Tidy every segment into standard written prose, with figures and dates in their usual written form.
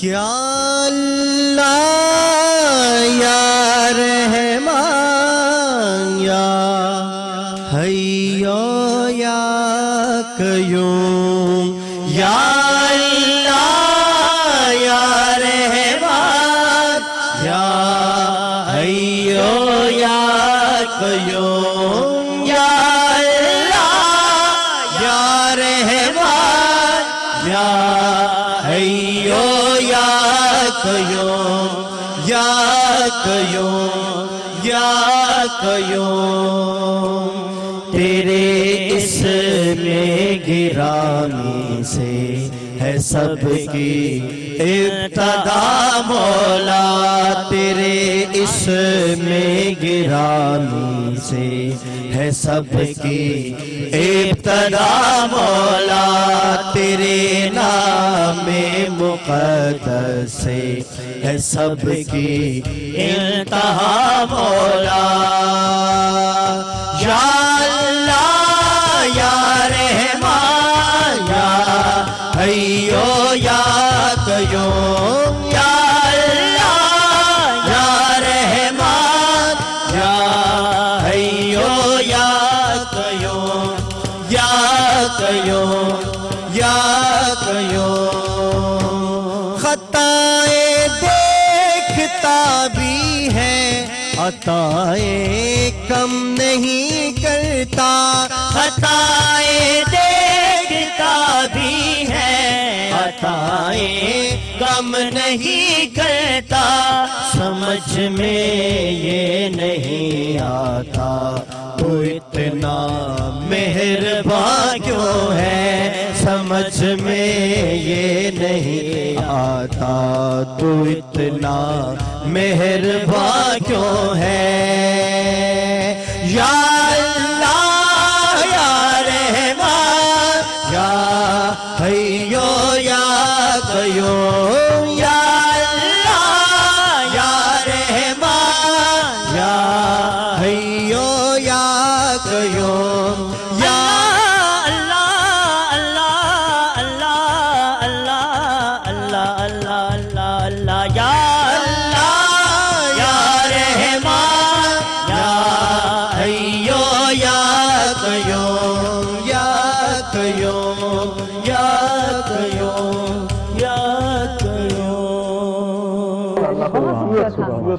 یا اللہ یا رحمان یا حی یا قیوم یا اللہ یا رحمان یا حی یا قیوم یا اللہ یا رحمان یا حی یا قیوم یا قیوم یا قیوم تیرے اسم گرامی سے ہے سب کی ابتدا مولا تیرے اسم گرامی سے ہے سب کی ابتدا مولا تیرے نام مقدس سے ہے سب کی انتہا مولا یا اللہ یا رحمان یا حی یا قیوم یا اللہ یا رحمان یا حی یا قیوم یا قیوم یا قیوم خطائیں دیکھتا بھی ہے عطائیں کم نہیں کرتا خطائیں دیکھتا بھی ہے عطائیں کم نہیں کرتا سمجھ میں یہ نہیں آتا تو اتنا مہربان کیوں ہے سمجھ میں یہ نہیں آتا تو اتنا مہربان کیوں ہے یا اللہ یا رحمان یا حی یا قیوم یا اللہ یا رحمان یا حی یا قیوم یا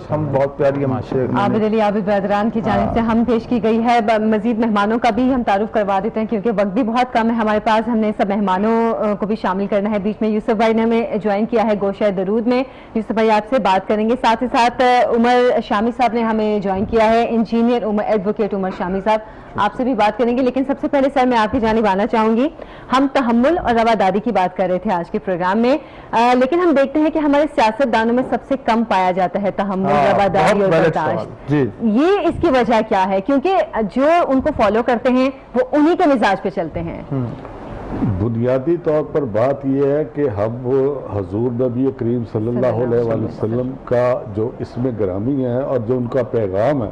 ہم بہت پیاری ہے معاشرے عابد علی عابد برادران کی جانب سے ہم پیش کی گئی ہے مزید مہمانوں کا بھی ہم تعارف کروا دیتے ہیں کیونکہ وقت بھی بہت کم ہے ہمارے پاس ہم نے سب مہمانوں کو بھی شامل کرنا ہے بیچ میں یوسف بھائی نے ہمیں جوائن کیا ہے گوشہ درود میں یوسف بھائی آپ سے بات کریں گے ساتھ ہی ساتھ عمر شامی صاحب نے ہمیں جوائن کیا ہے انجینئر ایڈوکیٹ عمر شامی صاحب آپ سے بھی بات کریں گے لیکن سب سے پہلے سر میں آپ کی جانب آنا چاہوں گی ہم تحمل اور رواداری کی بات کر رہے تھے آج کے پروگرام میں لیکن ہم دیکھتے ہیں کہ ہمارے سیاستدانوں میں سب سے کم پایا جاتا ہے تحمل رواداری اور برداشت یہ اس کی وجہ کیا ہے کیونکہ جو ان کو فالو کرتے ہیں وہ انہی کے مزاج پہ چلتے ہیں بنیادی طور پر بات یہ ہے کہ ہم حضور نبی کریم صلی اللہ علیہ وسلم کا جو اسم گرامی ہے اور جو ان کا پیغام ہے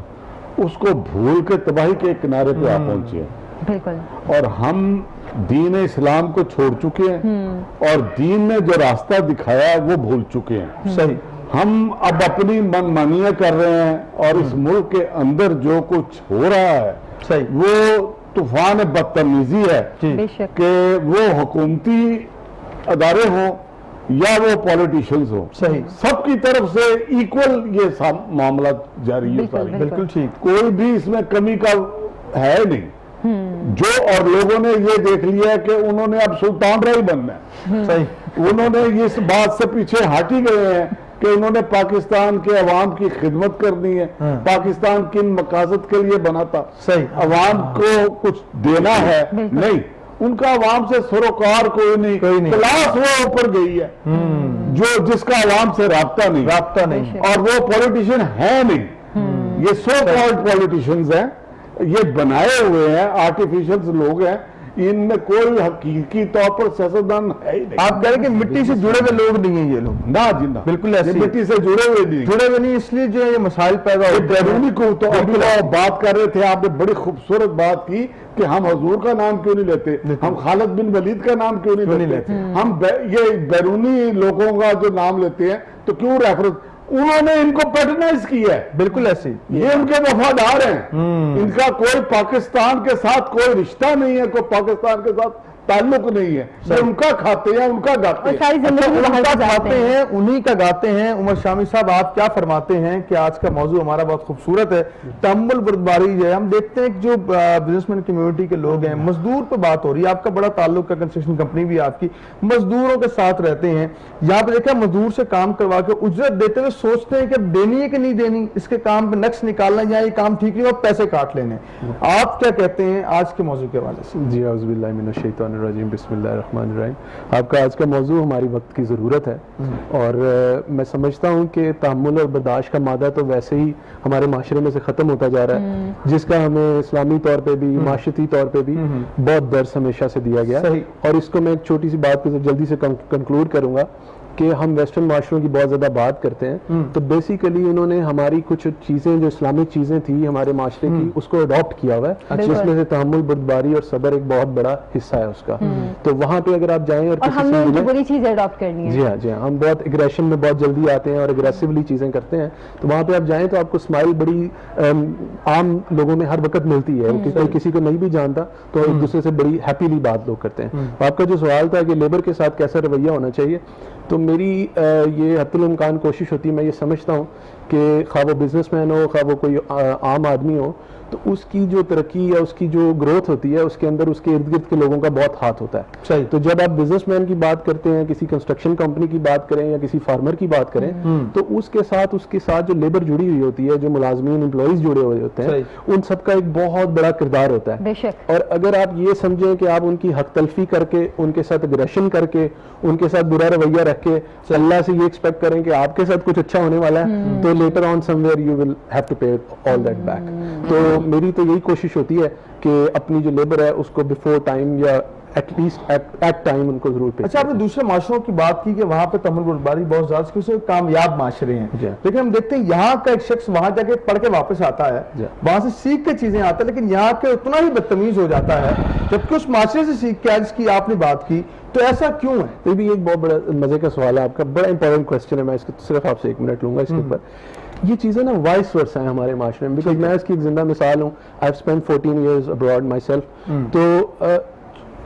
اس کو بھول کے تباہی کے کنارے پہ آ پہنچے ہیں بالکل اور ہم دین اسلام کو چھوڑ چکے ہیں اور دین نے جو راستہ دکھایا ہے وہ بھول چکے ہیں صحیح ہم اب اپنی من مانیاں کر رہے ہیں اور اس ملک کے اندر جو کچھ ہو رہا ہے صحیح وہ طوفان بدتمیزی ہے کہ وہ حکومتی ادارے ہوں یا وہ پولیٹیشنز ہوں صحیح سب کی طرف سے ایکول یہ معاملات جاری ہے بالکل ٹھیک کوئی بھی اس میں کمی کا ہے نہیں جو اور لوگوں نے یہ دیکھ لیا ہے کہ انہوں نے اب سلطان رائی بننا ہے صحیح انہوں نے اس بات سے پیچھے ہٹ ہی گئے ہیں کہ انہوں نے پاکستان کے عوام کی خدمت کرنی ہے پاکستان کن مقاصد کے لیے بنا تھا صحیح عوام کو کچھ دینا ہے نہیں ان کا عوام سے سروکار کوئی نہیں کلاس وہ اوپر گئی ہے جو جس کا عوام سے رابطہ نہیں اور وہ پولیٹیشین ہے نہیں یہ سو کالڈ پولیٹیشنز ہیں یہ بنائے ہوئے ہیں آرٹیفیشلز لوگ ہیں इनमें कोई हकीकी तौर पर सियासतदान है ही नहीं। आप कह रहे हैं कि मिट्टी से जुड़े हुए लोग नहीं हैं ये लोग? ना जी ना, बिल्कुल ऐसे ये ही। मिट्टी से जुड़े हुए नहीं, इसलिए जो है ये मसाइल पैदा ये होते हैं। बैरूनी को तो अभी बात कर रहे थे, आपने बड़ी खूबसूरत बात की कि हम हजूर का नाम क्यों नहीं लेते, हम खालिद बिन वलीद का नाम क्यों नहीं लेते, हम ये बैरूनी लोगों का जो नाम लेते हैं तो क्यों रेफरेंस, उन्होंने इनको पैटर्नाइज किया है, बिल्कुल ऐसे ही। ये उनके वफादार हैं, इनका कोई पाकिस्तान के साथ कोई रिश्ता नहीं है, कोई पाकिस्तान के साथ ताल्लुक नहीं है, ये उनका खाते हैं, उनका गाते और हैं। सारी जिंदगी में बाहर उनका गुजारते खाते हैं, उन्हीं का गाते हैं। उमर शामी साहब, आप क्या फरमाते हैं कि आज का मौजू हमारा बहुत खूबसूरत है, तहम्मुल बर्दारी जो है। हम देखते हैं कि जो बिजनेसमैन कम्युनिटी के लोग हैं, मजदूर पे बात हो रही है, आपका बड़ा ताल्लुक है, कंस्ट्रक्शन कंपनी भी आपकी, मजदूरों के साथ रहते हैं। यहाँ पे देखा मजदूर से काम करवा के उजरत देते हुए सोचते हैं कि अब देनी है कि नहीं देनी, इसके काम पे नक्श निकालना या ये काम ठीक नहीं, और पैसे काट लेने। आप क्या कहते हैं आज के मौजू के हवाले से? जी औज़ुबिल्लाहि मिनश्शैतानिर्रजीम, बिस्मिल्लाहिर्रहमानिर्रहीम। आपका आज का मौजू हमारी वक्त की ज़रूरत है, और मैं समझता हूँ कि तहम्मुल और बर्दाश्त का मादा तो वैसे ही हमारे माशरे में से ख़त्म होता जा रहा है, जिसका हमें इस्लामी तौर पे भी, माशरती तौर पे भी बहुत दर्स हमेशा से दिया गया। और इसको मैं एक छोटी सी बात पे जल्दी से कंक्लूड करूँगा कि हम वेस्टर्न माशरों की बहुत ज़्यादा बात करते हैं, तो बेसिकली उन्होंने हमारी कुछ चीज़ें जो इस्लामिक चीज़ें थी हमारे माशरे की, उसको अडॉप्ट किया हुआ है, जिसमें से तहम्मुल, बर्दारी और सब्र एक बहुत बड़ा हिस्सा है उसका। तो वहाँ पे अगर आप जाएं और किसी हमने से उनकी मिलें, बुरी चीजें अडॉप्ट करनी है। जी हाँ, जी हाँ, हम बहुत एग्रेशन में बहुत जल्दी आते हैं और एग्रेसिवली चीज़ें करते हैं, तो वहाँ पे आप जाएं तो आपको स्माइल बड़ी आम लोगों में हर वक्त मिलती है, क्योंकि कोई किसी को नहीं भी जानता तो एक दूसरे से बड़ी हैप्पीली बात लोग करते हैं। तो आपका जो सवाल था कि लेबर के साथ कैसा रवैया होना चाहिए, तो मेरी ये हत्तुल इम्कान कोशिश होती है, मैं ये समझता हूँ कि खा वो बिजनेसमैन हो, खा वो कोई आम आदमी हो, तो उसकी जो तरक्की या उसकी जो ग्रोथ होती है उसके अंदर उसके इर्द गिर्द के लोगों का बहुत हाथ होता है। सही। तो जब आप बिजनेसमैन की बात करते हैं, किसी कंस्ट्रक्शन कंपनी की बात करें या किसी फार्मर की बात करें, तो उसके साथ जो लेबर जुड़ी हुई होती है, जो मुलाजमीन एम्प्लॉइज जुड़े हुए होते हैं, उन सबका एक बहुत बड़ा किरदार होता है। बेशक। और अगर आप ये समझें कि आप उनकी हक तलफी करके, उनके साथ एग्रेशन करके, उनके साथ बुरा रवैया रख के अल्लाह से ये एक्सपेक्ट करें कि आपके साथ कुछ अच्छा होने वाला है, तो later on somewhere you will have to pay all that back. तो मेरी तो यही कोशिश होती है कि अपनी जो लेबर है उसको बिफोर टाइम या एटलीस्ट एट टाइम उनको जरूर पे। अच्छा, आपने दूसरे माशरों की बात की कि वहां पे तहम्मुल बर्दारी बहुत ज्यादा कामयाब माशरे हैं, लेकिन हम देखते हैं यहाँ का एक शख्स वहां जाके पढ़ के वापस आता है, वहां से सीख के चीजें आता है, लेकिन यहाँ के उतना ही बदतमीज हो जाता है जबकि उस माशरे से सीख के, आज की आपने बात की, तो ऐसा क्यों है? ये भी एक बहुत बड़ा मजे का सवाल है आपका, बड़ा इंपॉर्टेंट क्वेश्चन है। मैं इसको सिर्फ आपसे 1 मिनट लूंगा इसके ऊपर। ये चीज़ें ना वाइस वर्सा है हमारे माशरे में, बिकॉज मैं इसकी एक जिंदा मिसाल हूँ। I have spent 14 years abroad my self, तो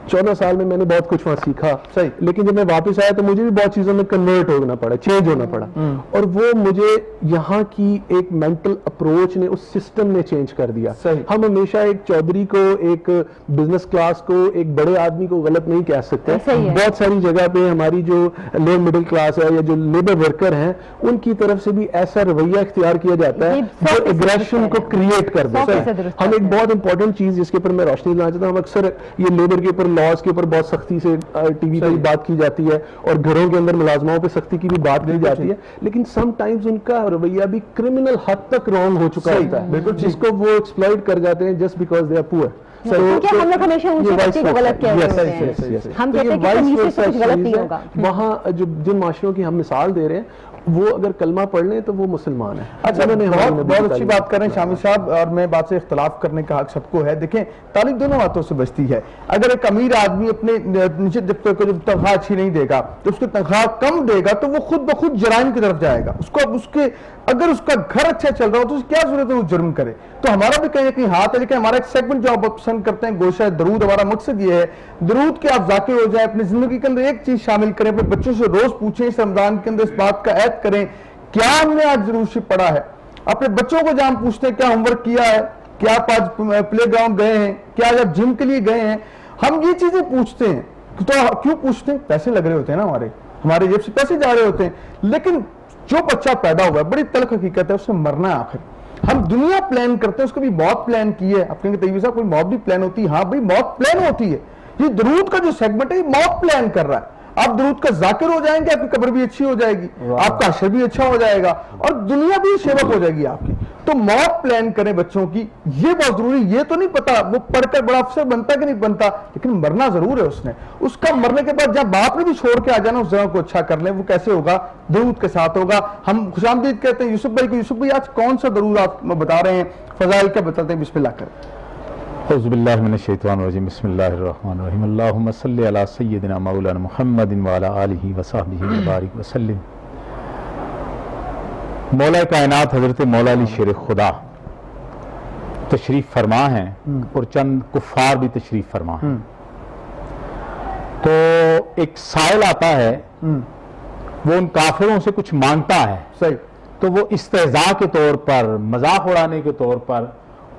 14 साल में मैंने बहुत कुछ वहाँ सीखा, सही। लेकिन जब मैं वापस आया तो मुझे भी बहुत चीज़ों में कन्वर्ट होना पड़ा, चेंज होना पड़ा, और वो मुझे यहाँ की एक मेंटल अप्रोच ने, उस सिस्टम ने चेंज कर दिया। सही। हम हमेशा एक चौधरी को, एक बिजनेस क्लास को, एक बड़े आदमी को गलत नहीं कह सकते। बहुत सारी जगह पे हमारी जो लोअर मिडिल क्लास है या जो लेबर वर्कर हैं, उनकी तरफ से भी ऐसा रवैया इख्तियार किया जाता है जो एग्रेशन को क्रिएट कर देता है। हम एक बहुत इंपॉर्टेंट चीज जिसके ऊपर मैं रोशनी डालना चाहता हूँ, हम अक्सर ये लेबर के ऊपर, लॉज के ऊपर बहुत सख्ती से टीवी पे बात की जाती है और घरों के अंदर मुलाजमाओं पे सख्ती की भी बात की जाती है, लेकिन समटाइम्स उनका रवैया भी क्रिमिनल हद तक रॉन्ग हो चुका होता है, बिल्कुल, जिसको वो एक्सप्लॉइट कर जाते हैं just because they are poor. क्योंकि हम लोग हमेशा ऊंचे बच्चे को गलत कह रहे होते हैं, हम कहते हैं कि तमीज़ से कुछ गलत नहीं होगा। वहाँ जो जिन माशरों की हम मिसाल दे रहे हैं, वो अगर कलमा पढ़ लें तो वो मुसलमान है। अच्छा, बहुत अच्छी बात कर रहे हैं शामी साहब, और मैं बात से इख्तलाफ करने का हक सबको है। देखें, तारीख दोनों बातों से बचती है। अगर एक अमीर आदमी अपने नीचे दफ्तर को जब तनख्वाह अच्छी नहीं देगा, तो उसको तनख्वाह कम देगा, तो वो खुद ब खुद जराइम की तरफ जाएगा। उसको उसके अगर उसका घर अच्छा चल रहा हो तो उसकी क्या जरूरत है वो जुर्म करे? तो हमारा भी कहीं ना कहीं हाथ है। लेकिन हमारा एक सेगमेंट जो आप पसंद करते हैं, गोशा दरूद, हमारा मकसद ये है दरूद के आप जाकिर हो जाए, अपनी जिंदगी के अंदर एक चीज शामिल करें, अपने बच्चों से रोज पूछें, इस रमजान के अंदर इस बात का ऐद करें, क्या हमने आज जरूर पढ़ा है। अपने बच्चों को जब हम पूछते हैं क्या होमवर्क किया है, क्या आप आज प्ले ग्राउंड गए हैं, क्या आज आप जिम के लिए गए हैं, हम ये चीजें पूछते हैं। तो क्यों पूछते हैं? पैसे लग रहे होते हैं ना, हमारे जेब से पैसे जा रहे होते हैं। लेकिन जो बच्चा पैदा हुआ है, बड़ी तल्ख हकीकत है, उससे मरना है आखिर। हम दुनिया प्लान करते हैं, उसको भी मौत प्लान की है। आप कहेंगे तैयब साहब कोई मौत भी प्लान होती है? हाँ भाई, मौत प्लान होती है। ये दरूद का जो सेगमेंट है, ये मौत प्लान कर रहा है। आप दरूद का जाकिर हो जाएंगे, आपकी कब्र भी अच्छी हो जाएगी, आपका अशर भी अच्छा हो जाएगा, और दुनिया भी सेवक हो जाएगी आपकी। تو موت پلان کریں بچوں کی، یہ بہت ضروری. یہ تو نہیں پتا وہ پڑھ کر بڑا افسر بنتا کہ نہیں بنتا، لیکن مرنا ضرور ہے اس نے. اس کا مرنے کے بعد جب باپ نے بھی چھوڑ کے آ جانا اس جگہ کو اچھا کر لیں. وہ کیسے ہوگا؟ درود کے ساتھ ہوگا. ہم خوش آمدید کہتے ہیں یوسف بھائی کو. یوسف بھائی آج کون سا درود آپ بتا رہے ہیں؟ فضائل کیا بتاتے ہیں؟ بسم اللہ کریں. اعوذ باللہ من الشیطان الرجیم. بسم اللہ الرحمن الرحیم. اللہم صلی علی سیدنا مولانا محمد وعلی آلہ وصحبہ وبارک وسلم. مولا کائنات حضرت مولا علی شیر خدا تشریف فرما ہیں اور چند کفار بھی تشریف فرما ہیں. تو ایک سائل آتا ہے، وہ ان کافروں سے کچھ مانگتا ہے، صحیح. تو وہ استہزاء کے طور پر، مذاق اڑانے کے طور پر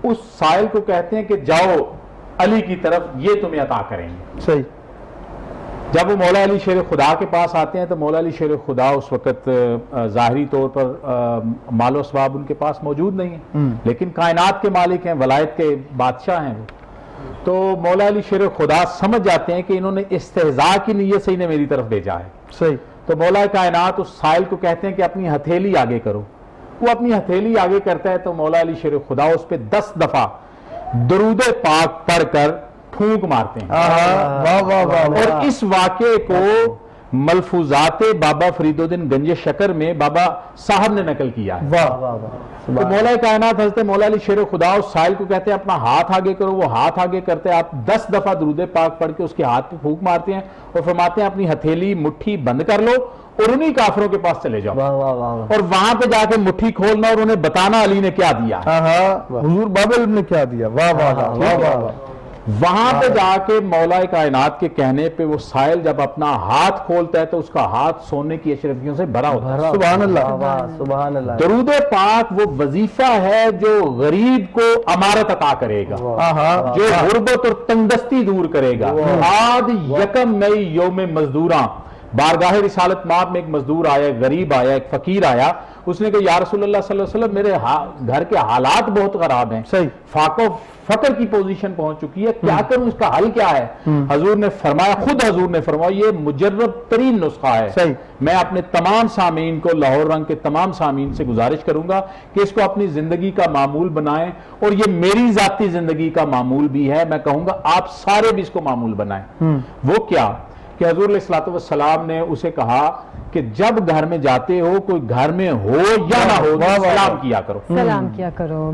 اس سائل کو کہتے ہیں کہ جاؤ علی کی طرف، یہ تمہیں عطا کریں گے. صحیح. جب وہ مولا علی شیر خدا کے پاس آتے ہیں تو مولا علی شیر خدا اس وقت ظاہری طور پر مال و اسباب ان کے پاس موجود نہیں ہیں، لیکن کائنات کے مالک ہیں، ولایت کے بادشاہ ہیں وہ. تو مولا علی شیر خدا سمجھ جاتے ہیں کہ انہوں نے استہزاء کی نیت سے انہیں میری طرف بھیجا ہے. صحیح. تو مولا کائنات اس سائل کو کہتے ہیں کہ اپنی ہتھیلی آگے کرو. وہ اپنی ہتھیلی آگے کرتا ہے تو مولا علی شیر خدا اس پہ 10 دفعہ درود پاک پڑھ کر پھونک مارتے ہیں. واہ واہ واہ. اور اس واقعے کو ملفوظات بابا فرید الدین گنج شکر میں بابا صاحب نے نقل کیا ہے. تو مولا کائنات حضرت مولا علی شیر خدا اس سائل کو کہتے ہیں اپنا ہاتھ آگے کرو. وہ ہاتھ آگے کرتے ہیں، آپ 10 دفعہ درود پاک پڑھ کے اس کے ہاتھ پہ پھونک مارتے ہیں اور فرماتے ہیں اپنی ہتھیلی مٹھی بند کر لو اور انہی کافروں کے پاس چلے جاؤ اور وہاں پہ جا کے مٹھی کھولنا اور انہیں بتانا علی نے کیا دیا. حضور بابل نے کیا دیا. واہ واہ واہ واہ. وہاں پہ جا کے مولا کائنات کے کہنے پہ وہ سائل جب اپنا ہاتھ کھولتا ہے تو اس کا ہاتھ سونے کی اشرفیوں سے بھرا ہوتا ہے. سبحان اللہ. سبحان اللہ. درود پاک وہ وظیفہ ہے جو غریب کو امارت عطا کرے گا، جو غربت اور تنگدستی دور کرے گا. آج یکم مئی یوم مزدوراں بارگاہ رسالت مآب میں ایک مزدور آیا، ایک غریب آیا، ایک فقیر آیا. اس نے کہا یا رسول اللہ صلی اللہ علیہ وسلم میرے گھر کے حالات بہت خراب ہیں، صحیح، فاقہ فقر کی پوزیشن پہنچ چکی ہے، کیا کروں، اس کا حل کیا ہے؟ حضور نے فرمایا، خود حضور نے فرمایا یہ مجرب ترین نسخہ ہے. صحیح. میں اپنے تمام سامعین کو، لاہور رنگ کے تمام سامعین سے گزارش کروں گا کہ اس کو اپنی زندگی کا معمول بنائیں، اور یہ میری ذاتی زندگی کا معمول بھی ہے. میں کہوں گا آپ سارے بھی اس کو معمول بنائیں. وہ کیا کہ حضور علیہ الصلوۃ والسلام نے اسے کہا کہ جب گھر میں جاتے ہو، کوئی گھر میں ہو یا نہ ہو، سلام کیا کرو. سلام کیا کرو.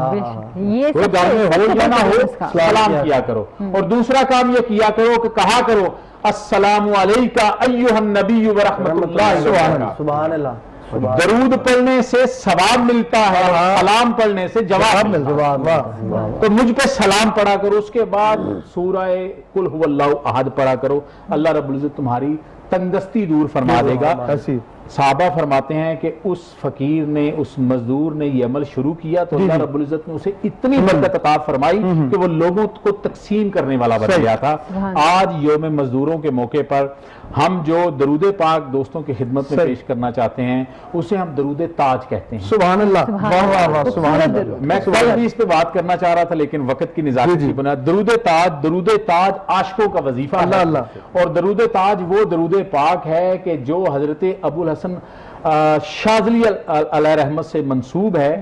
یہ کوئی گھر میں ہو یا نہ ہو، سلام کیا کرو. اور دوسرا کام یہ کیا کرو کہ کہا کرو السلام علیکہ ایھا النبی ورحمۃ اللہ وبرکاتہ. سبحان اللہ. درود پڑھنے سے ثواب ملتا ہے، سلام پڑھنے سے جواب ملتا ہے. تو مجھ پہ سلام پڑھا کرو. اس کے بعد سورہ قل هو اللہ احد پڑھا کرو. اللہ رب العزت تمہاری تنگدستی دور فرما دے گا. صحابہ فرماتے ہیں کہ اس فقیر نے، اس مزدور نے یہ عمل شروع کیا تو اللہ رب العزت نے اسے اتنی برکت عطا فرمائی کہ وہ لوگوں کو تقسیم کرنے والا بن گیا تھا. آج یوم مزدوروں کے موقع پر ہم جو درود پاک دوستوں کی خدمت میں پیش کرنا چاہتے ہیں اسے ہم درود تاج کہتے ہیں. سبحان اللہ. واہ واہ واہ. سبحان اللہ. میں کل بھی اس پہ بات کرنا چاہ رہا تھا لیکن وقت کی نظارت کی بنا. درود تاج عاشقوں کا وظیفہ ہے. اور درود تاج وہ درود پاک ہے کہ جو حضرت ابو الحسن شاذلی علیہ رحمت سے منسوب ہے.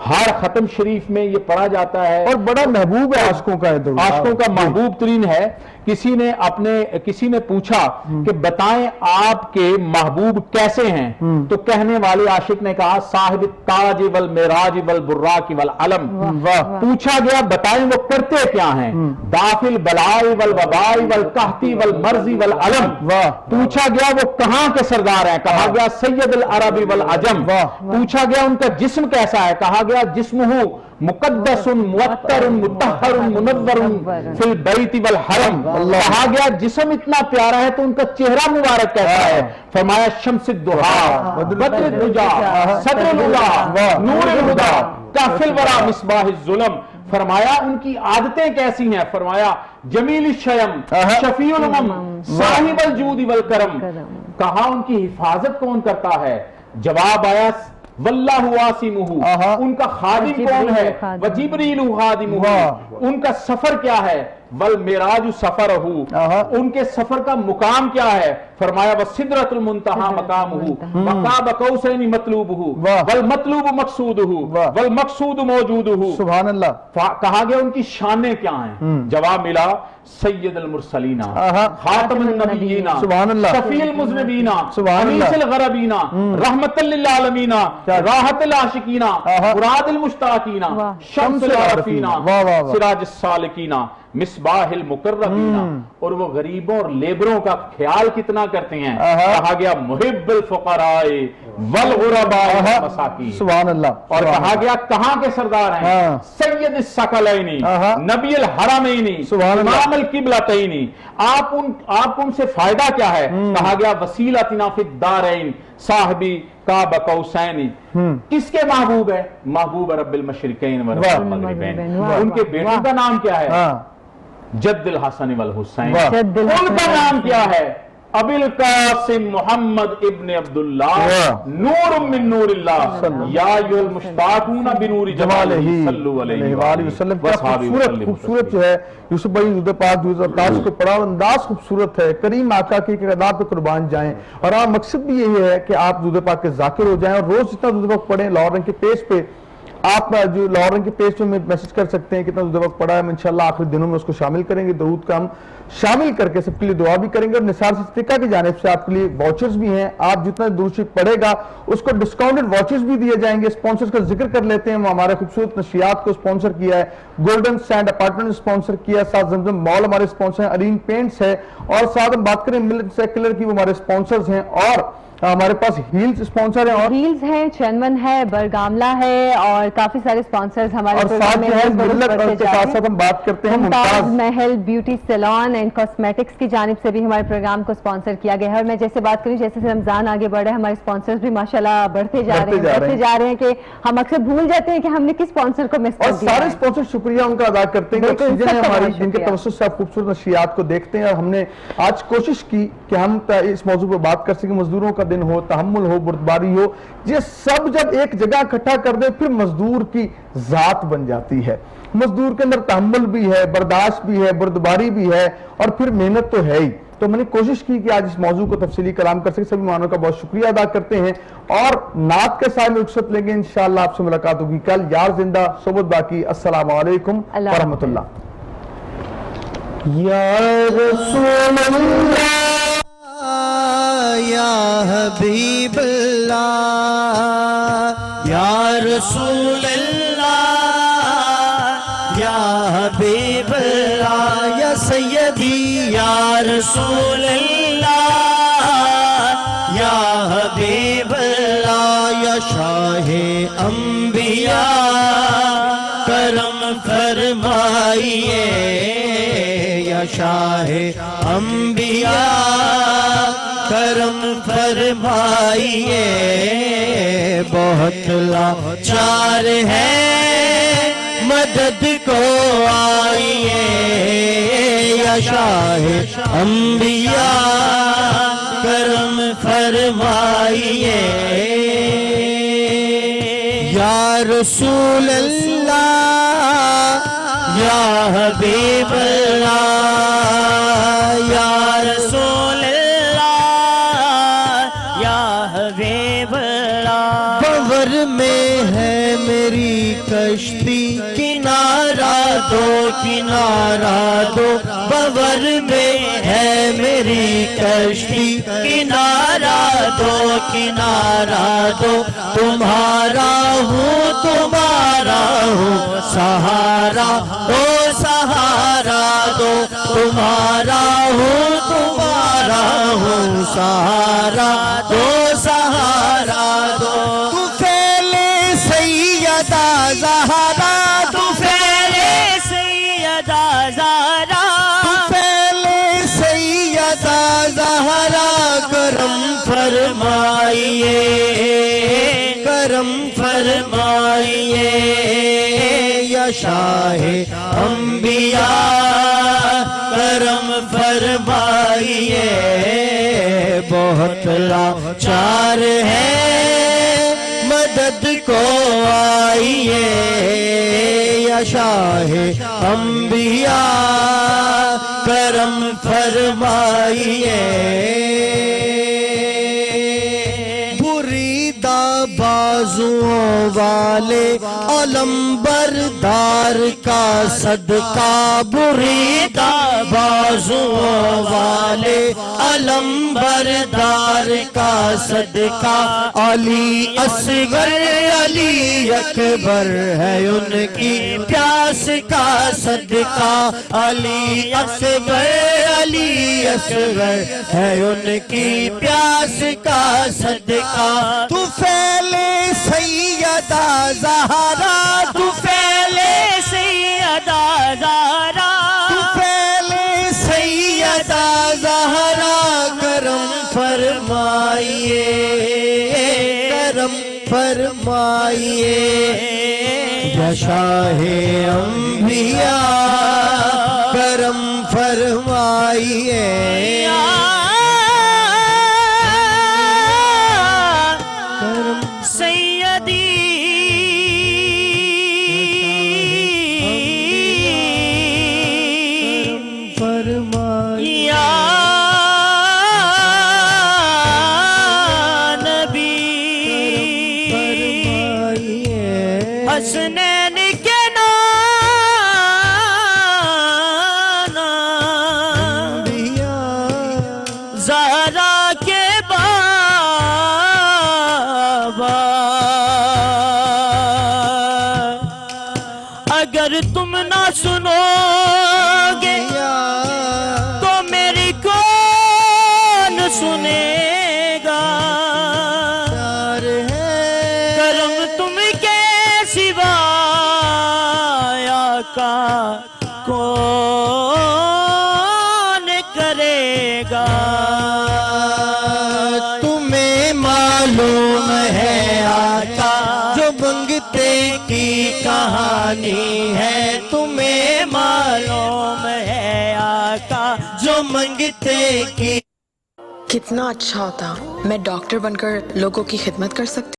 ہر ختم شریف میں یہ پڑھا جاتا ہے اور بڑا محبوب ہے عاشقوں کا. عاشقوں کا محبوب ترین ہے. کسی نے پوچھا کہ بتائیں آپ کے محبوب کیسے ہیں؟ تو کہنے والے عاشق نے کہا صاحب تاج والمعراج والبراق والعلم. پوچھا گیا بتائیں وہ کرتے کیا ہیں؟ دافل بلائی والوبائی والقحطی والمرضی والعلم. پوچھا گیا وہ کہاں کے سردار ہیں؟ کہا گیا سید العرب والعجم. پوچھا گیا ان کا جسم کیسا ہے؟ کہا گیا جسمہ مقدس معطر مطہر منور فی البیت والحرم. کہا گیا جسم اتنا پیارا ہے تو ان کا چہرہ مبارک کیسا ہے؟ فرمایا شمس الضحیٰ بدر الدجا صدر الہدیٰ نور الہدیٰ کافی الورا مصباح الظلم. فرمایا ان کی عادتیں کیسی ہیں؟ فرمایا جمیل الشیم شفیع الامم صاحب الجود والکرم. کہا ان کی حفاظت کون کرتا ہے؟ جواب آیا واللہ عاصمہ. ان کا خادم کون ہے؟ وجبریل خادمہ. ان کا سفر کیا ہے؟ वल मेराज सफरहू, उनके सफर का मुकाम क्या है? फरमाया वसिदरतुल मुंतहा मकामहू वकाब कौसैनी मतलूबहू वल मतलूब मकसूदहू वल मकसूद मौजूदहू। सुभान अल्लाह। कहा गया उनकी शानें क्या हैं? जवाब मिला सैयदुल मुरसलीना, खातमुन नबिय्यीना, सुभान अल्लाह, शफीउल मुज़निबीना, सुभान अल्लाह, अनीसुल गरबीना, रहमतुल लिल आलमीना, राहतुल आशिकीना, मुरादुल मुश्ताकीना, शम्सुल आरफीना, सिराजुस सालिकीना, मिसबाहिल मुकर्रबीना। और वो गरीबों और लेबरों का ख्याल कितना करते हैं? कहा गया मुहिब्बुल फुकराए वल गुरबाए वल मसाकीन। सुभान अल्लाह। और कहा गया कहां के सरदार हैं? सैयद सकलैनी, नबील हरमैनी, इमामुल किबलतैनी। आप उनसे फायदा क्या है? कहा गया वसीलतिना फिद दारैन साहिबी काब कौसैनी। किसके महबूब है? महबूब रब्बिल मशरिकैन व रब्बिल मगरिबैन। उनके बेटों का नाम क्या है? जद्दुल हसन वल हुसैन। उनका नाम क्या है? अबिल कासिम मोहम्मद इब्न अब्दुल्लाह नूर मिन नूरिल्लाह या अय्युहल मुश्ताकून बिनूरि जमालिही सल्लल्लाहु अलैहि वसल्लम। खूबसूरत जो है यूसुफ भाई दुरूद पाक को पढ़ा, अंदाज खूबसूरत है। करीम आका की अदा पे कुर्बान जाएं। और आप मकसद भी यही है कि आप दुरूद पाक के जाकिर हो जाएं और रोज जितना दुरूद पाक पढ़ें। लाहौर रंग के पेज पे आप जो लाहौर रंग के पेज पे मैसेज कर सकते हैं कितना दुरूद पाक पढ़ा है। हम इंशाल्लाह आखिरी दिनों में उसको शामिल करेंगे। दरूद का हम शामिल करके सबके लिए दुआ भी करेंगे। और निसार सिद्दीका की जानिब से आपके लिए वाउचर्स भी हैं। आप जितना दुरूद शरीफ पढ़ेगा उसको डिस्काउंटेड वाउचर्स भी दिए जाएंगे। स्पॉन्सर्स का जिक्र कर लेते हैं। हमारे खूबसूरत नशियात को स्पॉन्सर किया है, गोल्डन सैंड अपार्टमेंट स्पॉन्सर किया, साथ जमजम मॉल हमारे स्पॉन्सर हैं, अरीन पेंट्स है, और साथ हम बात करें मिलिट सेक्युलर की, वो हमारे स्पॉन्सर्स हैं। और हमारे पास हील्स स्पॉन्सर है, और हील्स है, चैनवन है, बरगामला है, और काफी सारे स्पॉन्सर्स हमारे साथ जो है मिल्लत के साथ साथ हम बात करते हैं Mumtaz Mahal beauty salon and cosmetics की जानिब से भी हमारे प्रोग्राम को स्पॉन्सर किया गया है। और मैं जैसे बात करूं, जैसे रमजान आगे बढ़ रहा है, हमारे स्पॉन्सर्स भी माशाल्लाह बढ़ते जा रहे हैं कि हम अक्सर भूल जाते हैं कि हमने किस स्पॉन्सर को मिस कर दिया। सारे स्पॉन्सर शुक्रिया उनका अदा करते हैं हमारी, जिनके तवज्जुह से आप खूबसूरत नशियात को देखते हैं। और हमने आज कोशिश की कि हम इस मौजू पर बात कर सकें। मजदूरों का दिन हो, तहम्मुल हो, बुर्दबारी हो, ये सब जब एक जगह इकट्ठा कर दे फिर मजदूर की जात बन जाती है। मजदूर के अंदर तहम्मुल भी है, बर्दाश्त भी है, बुर्दबारी भी है, और फिर मेहनत तो है ही। तो मैंने कोशिश की कि आज इस मौजू को तफसीली कलाम कर सके। सभी मेहमानों का बहुत शुक्रिया अदा करते हैं और नात के साथ में रुखसत लेंगे। इंशाअल्लाह आपसे मुलाकात होगी कल। यार जिंदा सोबत बाकी। अस्सलामु अलैकुम व रहमतुल्लाह। या रसूल अल्लाह या हबीब अल्लाह, या रसूल अल्लाह या हबीब अल्लाह, या सय्यदी या रसूल अल्लाह या हबीब अल्लाह, या शाहे अंबिया करम फरमाइए, या शाहे अंबिया करम फरमाइए। बहुत लाचार है मदद को आइए, या शाहे अंबिया करम फरमाइए। या रसूल अल्लाह या हबीब अल्लाह, या रसूल अल्लाह या हबीब अल्लाह। बवर में है मेरी कश्ती, किनारा दो किनारा दो। बवर में है मेरी कश्ती, किनारा दो किनारा दो। तुम्हारा हूँ सहारा दो सहारा दो। तुम्हारा हूँ सहारा दो सहारा दो। तू फैले सैयदा ज़हरा, तू फैले सैयदा ज़हरा, तू फैले सैयदा ज़हरा। करम फरमाइए, करम फरमाइए, या शाहे अंबिया करम फरमाइए। बहुत लाचार है मदद عبد کو آئیے یا شاہ انبیاء کرم فرمائیے بریدہ بازوؤں والے علم بردار کا صدقہ بریدہ بازوؤں والے علم بردار کا صدقہ علی اصغر علی اکبر ہے ان کی پیاس کا صدقہ علی اصغر علی اصغر ہے ان کی پیاس کا صدقہ تو پھیلے سیدہ زہرا تو پھیلے سیدہ زہرا تو پھیلے سیدہ زہرا کرم فرمائیے کرم فرمائیے یا شاہ انبیاء کرم فرمائیے حسنین کے نانا زہرا کے بابا اگر تم نہ سنو گے تو میری کون سنے گا کرم تم کے سوا کا کون کرے گا تمہیں معلوم ہے آقا جو منگتے کی کہانی ہے تمہیں معلوم ہے آقا جو منگتے کی کتنا اچھا ہوتا میں ڈاکٹر بن کر لوگوں کی خدمت کر سکتی